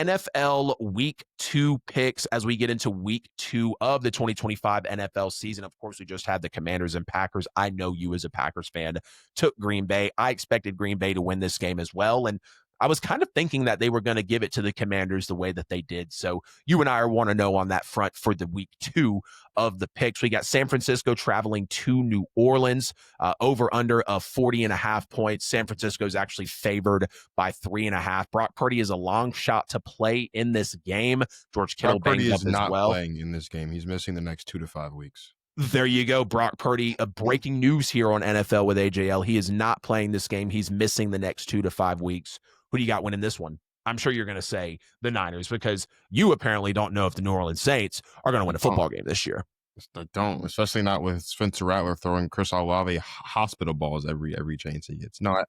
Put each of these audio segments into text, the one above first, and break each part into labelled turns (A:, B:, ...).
A: NFL Week 2 picks as we get into Week 2 of the 2025 NFL season. Of course, we just had the Commanders and Packers. I know you, as a Packers fan, took Green Bay. I expected Green Bay to win this game as well, and I was kind of thinking that they were going to give it to the Commanders the way that they did. So you and I want to know on that front for the Week 2 of the picks. We got San Francisco traveling to New Orleans, over under of 40.5 points. San Francisco is actually favored by 3.5. Brock Purdy is a long shot to play in this game. George Kittle
B: Brock Purdy
A: banged up
B: is
A: as
B: not
A: well.
B: playing in this game. He's missing the next 2 to 5 weeks.
A: There you go, Brock Purdy. Breaking news here on NFL with AJL. He is not playing this game. He's missing the next 2 to 5 weeks. Who do you got winning this one? I'm sure you're going to say the Niners, because you apparently don't know if the New Orleans Saints are going to win a football game this year.
B: I don't, especially not with Spencer Rattler throwing Chris Olave hospital balls every chance he gets. No,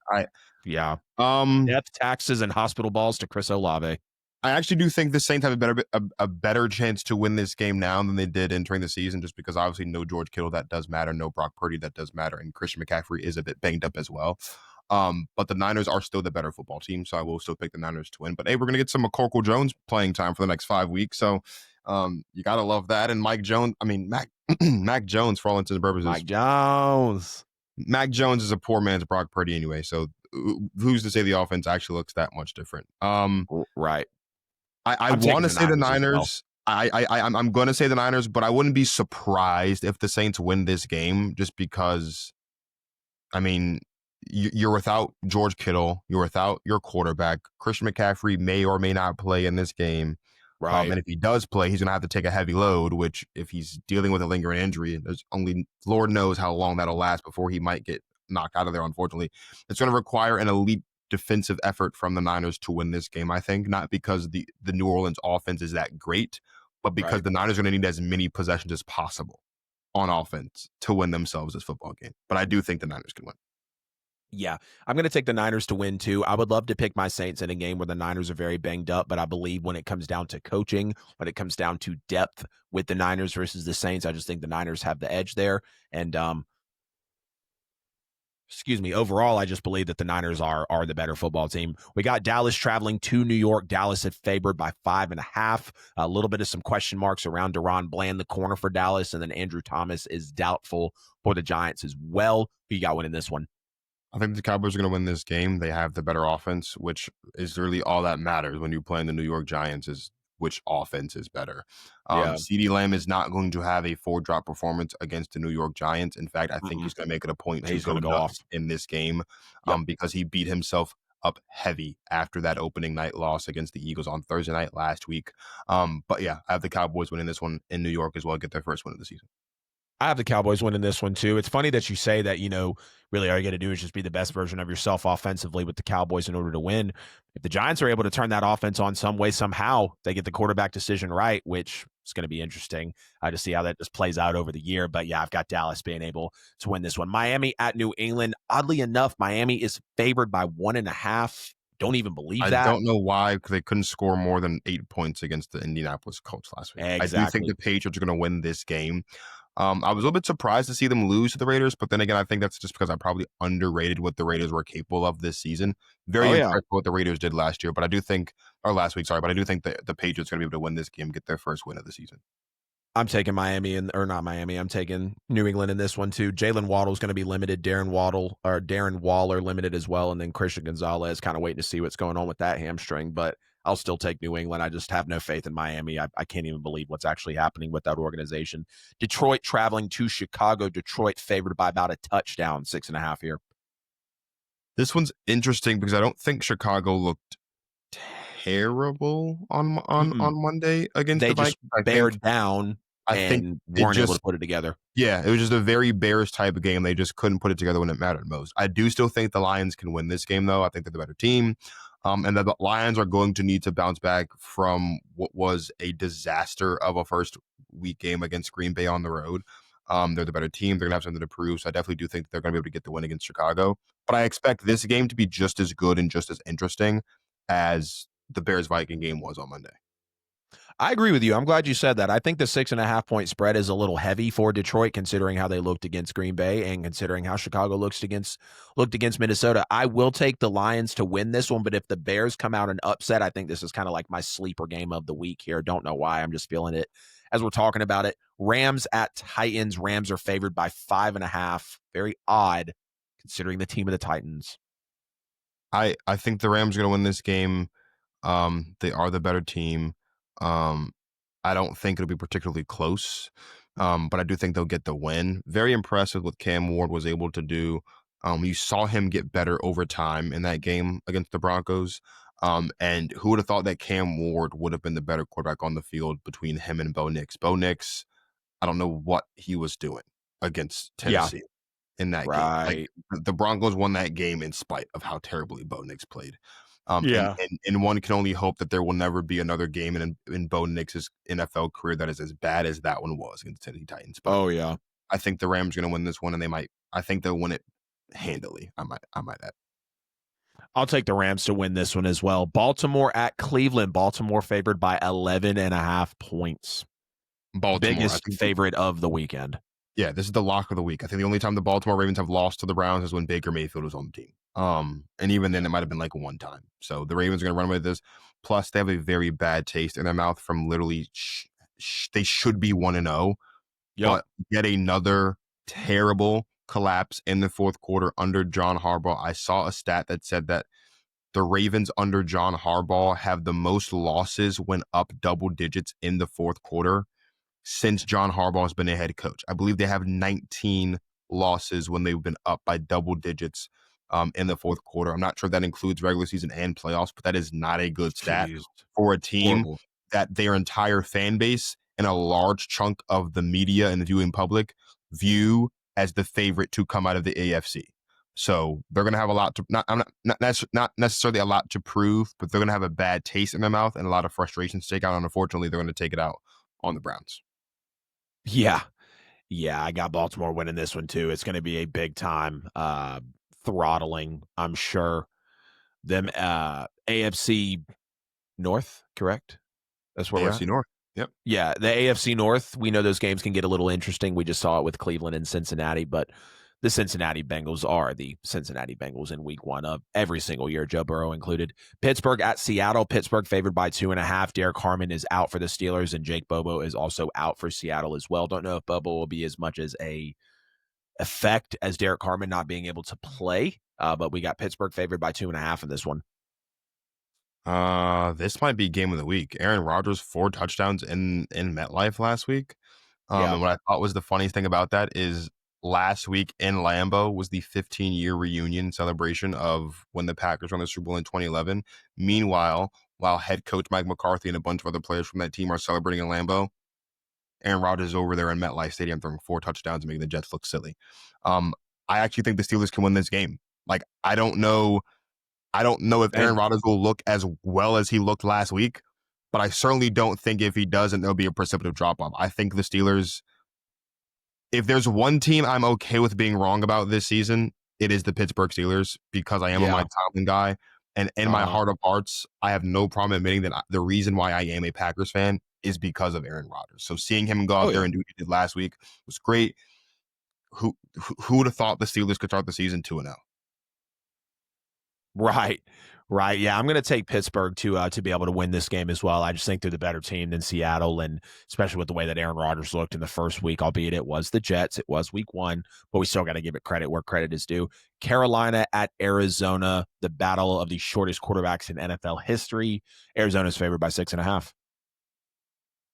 A: yeah. Death, taxes, and hospital balls to Chris Olave.
B: I actually do think the Saints have a better chance to win this game now than they did entering the season, just because obviously no George Kittle, that does matter, no Brock Purdy, that does matter, and Christian McCaffrey is a bit banged up as well. But the Niners are still the better football team, so I will still pick the Niners to win. But hey, we're gonna get some McCorkle Jones playing time for the next 5 weeks, so you gotta love that. And Mac Jones, for all intents and purposes. Mac Jones is a poor man's Brock Purdy anyway, so who's to say the offense actually looks that much different?
A: Right.
B: I want to say the Niners. I'm going to say the Niners, but I wouldn't be surprised if the Saints win this game, just because, I mean, you're without George Kittle, you're without your quarterback. Christian McCaffrey may or may not play in this game.
A: Right.
B: And if he does play, he's going to have to take a heavy load, which, if he's dealing with a lingering injury, there's only Lord knows how long that'll last before he might get knocked out of there, unfortunately. It's going to require an elite defensive effort from the Niners to win this game, I think, not because the New Orleans offense is that great, but because the Niners are going to need as many possessions as possible on offense to win themselves this football game. But I do think the Niners can win.
A: Yeah, I'm going to take the Niners to win too. I would love to pick my Saints in a game where the Niners are very banged up, but I believe when it comes down to coaching, when it comes down to depth with the Niners versus the Saints, I just think the Niners have the edge there. And overall, I just believe that the Niners are the better football team. We got Dallas traveling to New York. Dallas had favored by 5.5. A little bit of some question marks around Deron Bland, the corner for Dallas, and then Andrew Thomas is doubtful for the Giants as well. Who you got winning this one?
B: I think the Cowboys are going to win this game. They have the better offense, which is really all that matters when you're playing the New York Giants, is which offense is better. CeeDee Lamb is not going to have a 4-drop performance against the New York Giants. In fact, I think he's going to make it a point to go off in this game, because he beat himself up heavy after that opening night loss against the Eagles on Thursday night last week. But yeah, I have the Cowboys winning this one in New York as well, get their first win of the season.
A: I have the Cowboys winning this one too. It's funny that you say that, really all you got to do is just be the best version of yourself offensively with the Cowboys in order to win. If the Giants are able to turn that offense on some way, somehow, they get the quarterback decision right, which is going to be interesting to see how that just plays out over the year. But yeah, I've got Dallas being able to win this one. Miami at New England. Oddly enough, Miami is favored by 1.5. Don't even believe that.
B: I don't know why, because they couldn't score more than 8 points against the Indianapolis Colts last week.
A: Exactly.
B: I do think the Patriots are going to win this game. I was a little bit surprised to see them lose to the Raiders, but then again, I think that's just because I probably underrated what the Raiders were capable of this season. Very impressed with what the Raiders did last year, but I do think, or last week, sorry, but I do think that the Patriots are going to be able to win this game, get their first win of the season.
A: I'm taking I'm taking New England in this one too. Jalen Waddle's going to be limited. Darren Waller limited as well, and then Christian Gonzalez, kind of waiting to see what's going on with that hamstring, but I'll still take New England. I just have no faith in Miami. I can't even believe what's actually happening with that organization. Detroit traveling to Chicago. Detroit favored by about a touchdown, 6.5 here.
B: This one's interesting because I don't think Chicago looked terrible on Monday against the Vikings.
A: They just bared down. I think weren't able to put it together.
B: Yeah, it was just a very Bears type of game. They just couldn't put it together when it mattered most. I do still think the Lions can win this game, though. I think they're the better team. And the Lions are going to need to bounce back from what was a disaster of a first week game against Green Bay on the road. They're the better team. They're going to have something to prove. So I definitely do think they're going to be able to get the win against Chicago. But I expect this game to be just as good and just as interesting as the Bears-Viking game was on Monday.
A: I agree with you. I'm glad you said that. I think the 6.5 point spread is a little heavy for Detroit, considering how they looked against Green Bay and considering how Chicago looked against Minnesota. I will take the Lions to win this one, but if the Bears come out and upset, I think this is kind of like my sleeper game of the week here. Don't know why. I'm just feeling it as we're talking about it. Rams at Titans. Rams are favored by 5.5. Very odd, considering the team of the Titans.
B: I think the Rams are going to win this game. They are the better team. I don't think it'll be particularly close, but I do think they'll get the win. Very impressed with what Cam Ward was able to do. You saw him get better over time in that game against the Broncos. And who would have thought that Cam Ward would have been the better quarterback on the field between him and Bo Nix? Bo Nix, I don't know what he was doing against
A: Yeah,
B: Tennessee in that game. Like
A: right.
B: the Broncos won that game in spite of how terribly Bo Nix played. And,
A: Yeah.
B: and and one can only hope that there will never be another game in Bo Nix's NFL career that is as bad as that one was against the Tennessee Titans. But
A: Oh, yeah.
B: I think the Rams are going to win this one, and I think they'll win it handily. I might add.
A: I'll take the Rams to win this one as well. Baltimore at Cleveland. Baltimore favored by 11.5 points.
B: Baltimore. I
A: Biggest
B: think
A: favorite of the weekend.
B: yeah, this is the lock of the week. I think the only time the Baltimore Ravens have lost to the Browns is when Baker Mayfield was on the team. And even then, it might have been like one time. So the Ravens are going to run away with this. Plus, they have a very bad taste in their mouth from literally. They should be 1-0,
A: Yep.
B: but yet another terrible collapse in the fourth quarter under John Harbaugh. I saw a stat that said that the Ravens under John Harbaugh have the most losses when up double digits in the fourth quarter since John Harbaugh has been a head coach. I believe they have 19 losses when they've been up by double digits in the fourth quarter. I'm not sure that includes regular season and playoffs, but that is not a good stat
A: Jeez.
B: for a team
A: Horrible.
B: that their entire fan base and a large chunk of the media and the viewing public view as the favorite to come out of the AFC. So they're going to have a lot to not necessarily a lot to prove, but they're going to have a bad taste in their mouth and a lot of frustration to take out. And unfortunately, they're going to take it out on the Browns.
A: Yeah. Yeah. I got Baltimore winning this one too. It's going to be a big time throttling, I'm sure. Them AFC North, correct? That's where we're at.
B: AFC North. Yep.
A: Yeah, the AFC North, we know those games can get a little interesting. We just saw it with Cleveland and Cincinnati, but the Cincinnati Bengals are the Cincinnati Bengals in week one of every single year, Joe Burrow included. Pittsburgh at Seattle. Pittsburgh favored by 2.5. Derek Harmon is out for the Steelers, and Jake Bobo is also out for Seattle as well. Don't know if Bobo will be as much as a effect as Derek Harmon not being able to play, but we got Pittsburgh favored by 2.5 in this one.
B: This might be game of the week. Aaron Rodgers 4 touchdowns in MetLife last week.
A: Yeah.
B: And what I thought was the funniest thing about that is last week in Lambeau was the 15-year reunion celebration of when the Packers won the Super Bowl in 2011. Meanwhile, while head coach Mike McCarthy and a bunch of other players from that team are celebrating in Lambeau, Aaron Rodgers is over there in MetLife Stadium throwing 4 touchdowns and making the Jets look silly. I actually think the Steelers can win this game. Like, I don't know if Aaron Rodgers will look as well as he looked last week, but I certainly don't think if he doesn't, there'll be a precipitative drop-off. I think the Steelers, if there's one team I'm okay with being wrong about this season, it is the Pittsburgh Steelers because I am a Mike Tomlin guy. And in my heart of hearts, I have no problem admitting that the reason why I am a Packers fan is because of Aaron Rodgers. So seeing him go out there and do what he did last week was great. Who would have thought the Steelers could start the season 2-0?
A: Right. Yeah, I'm going to take Pittsburgh to be able to win this game as well. I just think they're the better team than Seattle, and especially with the way that Aaron Rodgers looked in the first week, albeit it was the Jets, it was week one, but we still got to give it credit where credit is due. Carolina at Arizona, the battle of the shortest quarterbacks in NFL history. Arizona's favored by 6.5.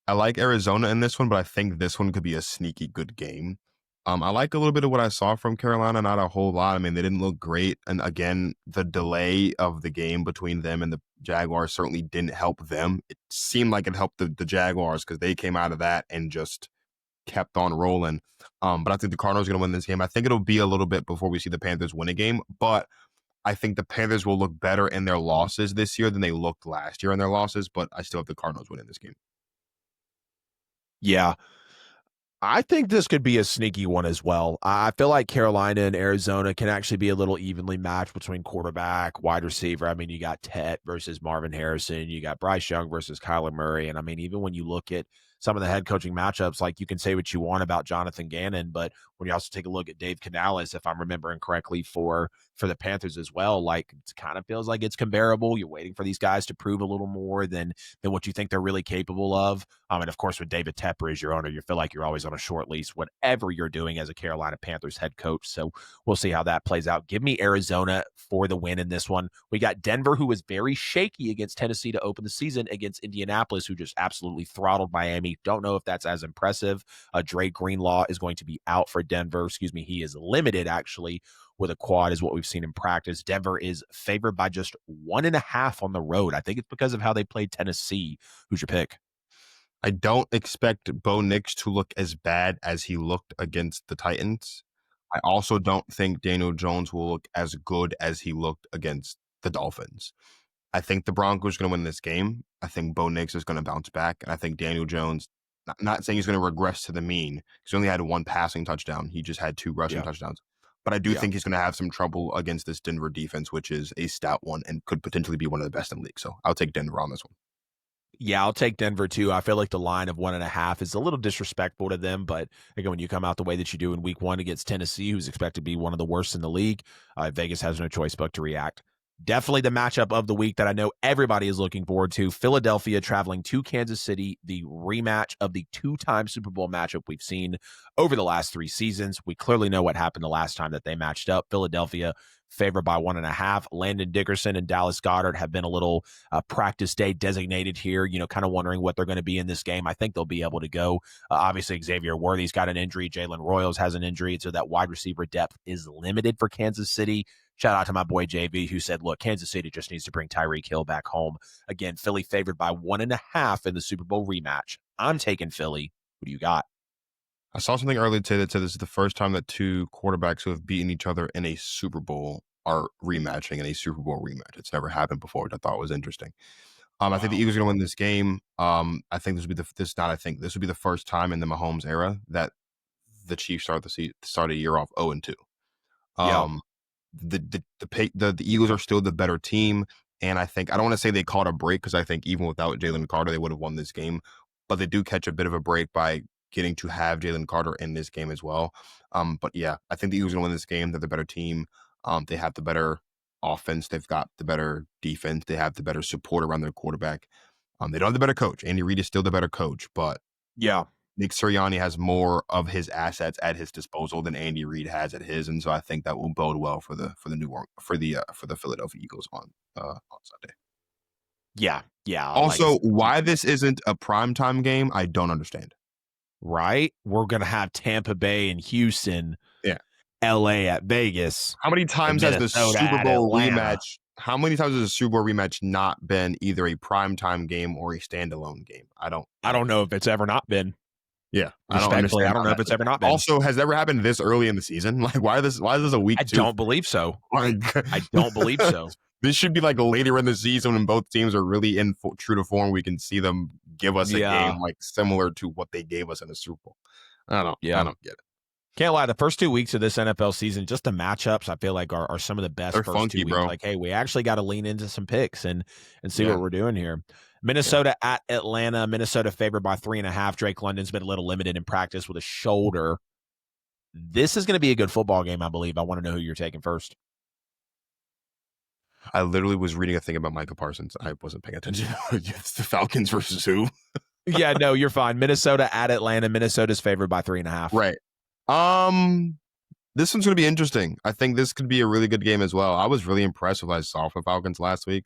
B: I like Arizona in this one, but I think this one could be a sneaky good game. I like a little bit of what I saw from Carolina, not a whole lot. I mean, they didn't look great. And again, the delay of the game between them and the Jaguars certainly didn't help them. It seemed like it helped the Jaguars because they came out of that and just kept on rolling. But I think the Cardinals are going to win this game. I think it'll be a little bit before we see the Panthers win a game, but I think the Panthers will look better in their losses this year than they looked last year in their losses, but I still have the Cardinals winning this game.
A: Yeah. I think this could be a sneaky one as well. I feel like Carolina and Arizona can actually be a little evenly matched between quarterback, wide receiver. I mean, you got Tet versus Marvin Harrison, you got Bryce Young versus Kyler Murray. And I mean, even when you look at some of the head coaching matchups, like you can say what you want about Jonathan Gannon, but when you also take a look at Dave Canales, if I'm remembering correctly, for the Panthers as well, like it kind of feels like it's comparable. You're waiting for these guys to prove a little more than what you think they're really capable of. And of course, with David Tepper as your owner, you feel like you're always on a short lease, whatever you're doing as a Carolina Panthers head coach. So we'll see how that plays out. Give me Arizona for the win in this one. We got Denver, who was very shaky against Tennessee to open the season, against Indianapolis, who just absolutely throttled Miami. Don't know if that's as impressive. Dre Greenlaw is going to be out for Denver. Excuse me. He is limited, actually, with a quad, is what we've seen in practice. Denver is favored by just 1.5 on the road. I think it's because of how they played Tennessee. Who's your pick?
B: I don't expect Bo Nix to look as bad as he looked against the Titans. I also don't think Daniel Jones will look as good as he looked against the Dolphins. I think the Broncos are going to win this game. I think Bo Nix is going to bounce back. And I think Daniel Jones, not saying he's going to regress to the mean, because he only had one passing touchdown. He just had 2 rushing touchdowns. But I do think he's going to have some trouble against this Denver defense, which is a stout one and could potentially be one of the best in the league. So I'll take Denver on this one.
A: Yeah, I'll take Denver too. I feel like the line of 1.5 is a little disrespectful to them, but again, when you come out the way that you do in week 1 against Tennessee, who's expected to be one of the worst in the league, Vegas has no choice but to react. Definitely the matchup of the week that I know everybody is looking forward to. Philadelphia traveling to Kansas City, the rematch of the 2-time Super Bowl matchup we've seen over the last 3 seasons. We clearly know what happened the last time that they matched up. Philadelphia favored by 1.5. Landon Dickerson and Dallas Goedert have been a little practice day designated here, kind of wondering what they're going to be in this game. I think they'll be able to go. Obviously, Xavier Worthy's got an injury. Jalen Royals has an injury. So that wide receiver depth is limited for Kansas City. Shout out to my boy JV, who said, look, Kansas City just needs to bring Tyreek Hill back home. Again, Philly favored by 1.5 in the Super Bowl rematch. I'm taking Philly. Who do you got?
B: I saw something earlier today that said this is the first time that 2 quarterbacks who have beaten each other in a Super Bowl are rematching in a Super Bowl rematch. It's never happened before, which I thought was interesting. I think the Eagles are going to win this game. I think this would be this would be the first time in the Mahomes era that the Chiefs start a year off 0-2. The Eagles are still the better team, and I don't want to say they caught a break, because I think even without Jalen Carter they would have won this game, but they do catch a bit of a break by getting to have Jalen Carter in this game as well. But yeah, I think the Eagles are going to win this game. They're the better team. They have the better offense. They've got the better defense. They have the better support around their quarterback. They don't have the better coach. Andy Reid is still the better coach, but
A: yeah,
B: Nick Sirianni has more of his assets at his disposal than Andy Reid has at his, and so I think that will bode well for the Philadelphia Eagles on Sunday.
A: Yeah.
B: Also, why this isn't a primetime game, I don't understand.
A: Right? We're going to have Tampa Bay and Houston, LA at Vegas.
B: How many times has the Super Bowl rematch? How many times has the Super Bowl rematch not been either a primetime game or a standalone game? I don't
A: know if it's ever not been.
B: Yeah,
A: I don't know if it's ever not been.
B: Also, has it ever happened this early in the season? Like, why is this a week?
A: I don't believe so. I don't believe so.
B: This should be like later in the season when both teams are really in true to form. We can see them give us a game like similar to what they gave us in the Super Bowl. I don't get it.
A: Can't lie. The first 2 weeks of this NFL season, just the matchups, I feel like are some of the best.
B: They're
A: first
B: funky,
A: 2 weeks.
B: bro.
A: Like, hey, we actually got to lean into some picks and see what we're doing here. Minnesota at Atlanta. Minnesota favored by 3.5. Drake London's been a little limited in practice with a shoulder. This is going to be a good football game, I believe. I want to know who you're taking first.
B: I literally was reading a thing about Micah Parsons. I wasn't paying attention. It's the Falcons versus who?
A: Yeah, no, you're fine. Minnesota at Atlanta. Minnesota's favored by 3.5.
B: Right. This one's going to be interesting. I think this could be a really good game as well. I was really impressed with what I saw from Falcons last week.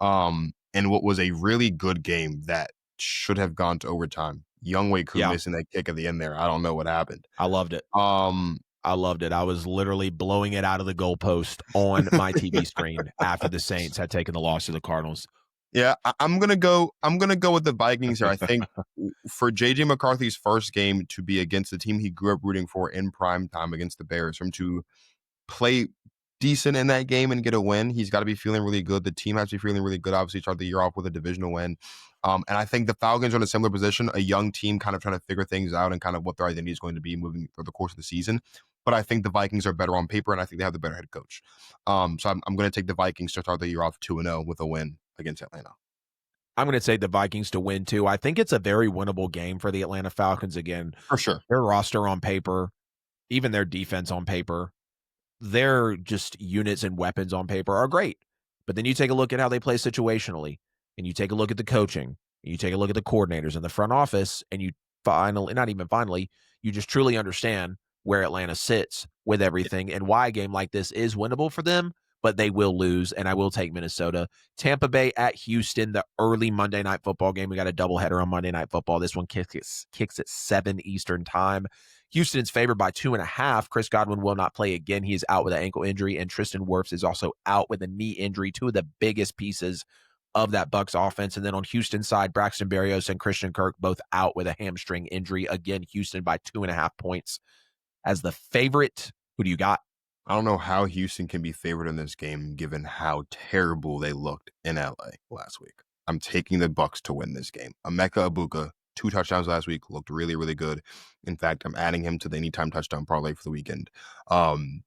B: And what was a really good game that should have gone to overtime. Younghoe Koo missing that kick at the end there. I don't know what happened.
A: I loved it. I loved it. I was literally blowing it out of the goalpost on my TV screen after the Saints had taken the loss to the Cardinals.
B: Yeah, I'm gonna go with the Vikings here. I think for JJ McCarthy's first game to be against the team he grew up rooting for in prime time against the Bears, for him to play decent in that game and get a win, he's got to be feeling really good. The team has to be feeling really good. Obviously, start the year off with a divisional win. And I think the Falcons are in a similar position, a young team kind of trying to figure things out and kind of what their identity is going to be moving through the course of the season. But I think the Vikings are better on paper, and I think they have the better head coach. So I'm going to take the Vikings to start the year off 2-0 with a win against Atlanta.
A: I'm going to take the Vikings to win too. I think it's a very winnable game for the Atlanta Falcons. Again,
B: For sure.
A: their roster on paper, even their defense on paper, their just units and weapons on paper are great. But then you take a look at how they play situationally, and you take a look at the coaching, and you take a look at the coordinators in the front office, and you finally, not even finally, you just truly understand where Atlanta sits with everything and why a game like this is winnable for them, but they will lose, and I will take Minnesota. Tampa Bay at Houston, the early Monday Night Football game. We got a doubleheader on Monday Night Football. This one kicks at 7 Eastern time. Houston's favored by 2.5. Chris Godwin will not play again. He is out with an ankle injury, and Tristan Wirfs is also out with a knee injury, two of the biggest pieces of that Bucs offense. And then on Houston's side, Braxton Berrios and Christian Kirk both out with a hamstring injury. Again, Houston by 2.5 points as the favorite. Who do you got?
B: I don't know how Houston can be favored in this game given how terrible they looked in LA last week. I'm taking the Bucs to win this game. Emeka Egbuka, 2 touchdowns last week, looked really, really good. In fact, I'm adding him to the anytime touchdown parlay for the weekend. And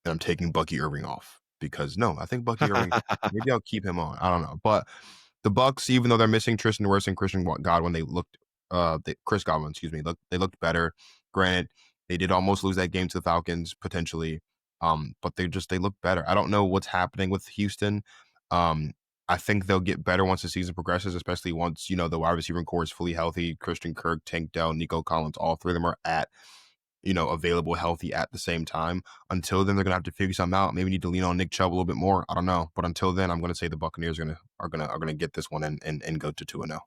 B: I'm taking Bucky Irving off because I think Bucky Irving, maybe I'll keep him on. I don't know. But the Bucs, even though they're missing Tristan Wirfs and Christian Godwin, Chris Godwin, excuse me, they looked better. Granted, they did almost lose that game to the Falcons potentially. But they look better. I don't know what's happening with Houston. I think they'll get better once the season progresses, especially once, the wide receiver core is fully healthy. Christian Kirk, Tank Dell, Nico Collins, all three of them are at, available healthy at the same time. Until then, they're going to have to figure something out. Maybe need to lean on Nick Chubb a little bit more. I don't know. But until then, I'm going to say the Buccaneers are going to get this one and go to 2-0.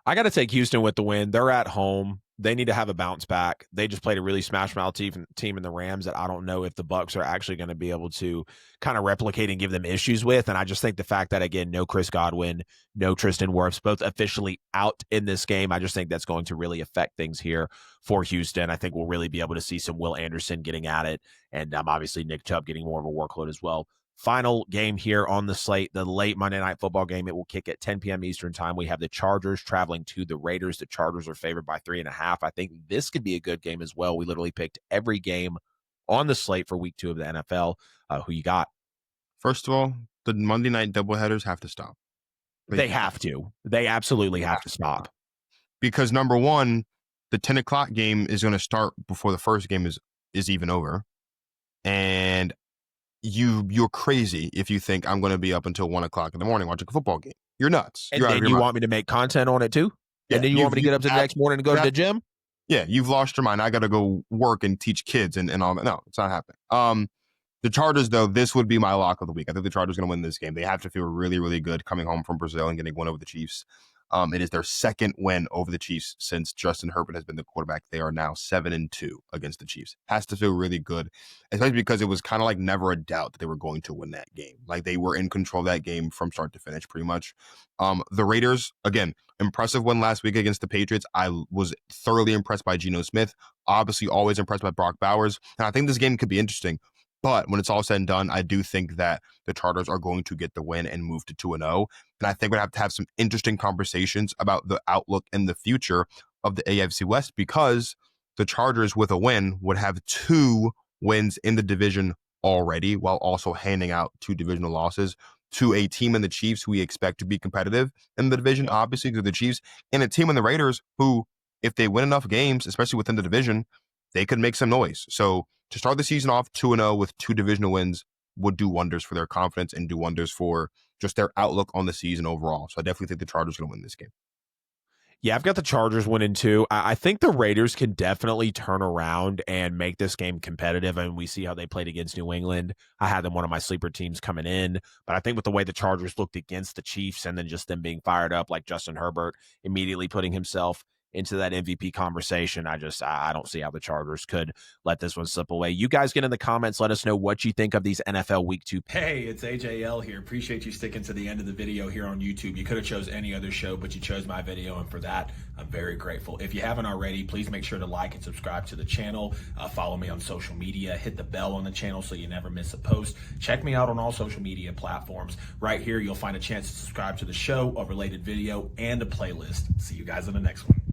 A: I got to take Houston with the win. They're at home. They need to have a bounce back. They just played a really smash mouth team in the Rams that I don't know if the Bucs are actually going to be able to kind of replicate and give them issues with. And I just think the fact that, again, no Chris Godwin, no Tristan Wirfs, both officially out in this game, I just think that's going to really affect things here for Houston. I think we'll really be able to see some Will Anderson getting at it, and obviously Nick Chubb getting more of a workload as well. Final game here on the slate, the late Monday Night Football game. It will kick at 10 p.m. Eastern time. We have the Chargers traveling to the Raiders. The Chargers are favored by 3.5. I think this could be a good game as well. We literally picked every game on the slate for week 2 of the NFL. Who you got?
B: First of all, the Monday night doubleheaders have to stop.
A: They have to. They absolutely have to stop.
B: Because number one, the 10 o'clock game is going to start before the first game is even over. And you're crazy if you think I'm going to be up until 1 o'clock in the morning watching a football game. You're nuts.
A: And
B: you're
A: then you want me to make content on it too?
B: Yeah,
A: and then you want me to get up to the next morning and go to the gym?
B: Yeah, you've lost your mind. I got to go work and teach kids and all that. No, it's not happening. The Chargers, though, this would be my lock of the week. I think the Chargers are going to win this game. They have to feel really, really good coming home from Brazil and getting one over the Chiefs. It is their second win over the Chiefs since Justin Herbert has been the quarterback. They are now 7-2 against the Chiefs. Has to feel really good, especially because it was kind of like never a doubt that they were going to win that game. Like they were in control of that game from start to finish, pretty much. The Raiders, again, impressive win last week against the Patriots. I was thoroughly impressed by Geno Smith. Obviously, always impressed by Brock Bowers. And I think this game could be interesting. But when it's all said and done, I do think that the Chargers are going to get the win and move to 2-0. And I think we'd have to have some interesting conversations about the outlook and the future of the AFC West, because the Chargers with a win would have 2 wins in the division already, while also handing out 2 divisional losses to a team in the Chiefs who we expect to be competitive in the division, obviously, to the Chiefs, and a team in the Raiders who, if they win enough games, especially within the division, they could make some noise. So to start the season off 2-0 with 2 divisional wins would do wonders for their confidence and do wonders for just their outlook on the season overall. So I definitely think the Chargers are going to win this game.
A: Yeah, I've got the Chargers winning too. I think the Raiders can definitely turn around and make this game competitive. And we see how they played against New England. I had them one of my sleeper teams coming in. But I think with the way the Chargers looked against the Chiefs and then just them being fired up, like Justin Herbert immediately putting himself into that MVP conversation. I don't see how the Chargers could let this one slip away. You guys get in the comments. Let us know what you think of these NFL Week 2.
C: Hey, it's AJL here. Appreciate you sticking to the end of the video here on YouTube. You could have chose any other show, but you chose my video, and for that, I'm very grateful. If you haven't already, please make sure to like and subscribe to the channel. Follow me on social media. Hit the bell on the channel so you never miss a post. Check me out on all social media platforms. Right here, you'll find a chance to subscribe to the show, a related video, and a playlist. See you guys in the next one.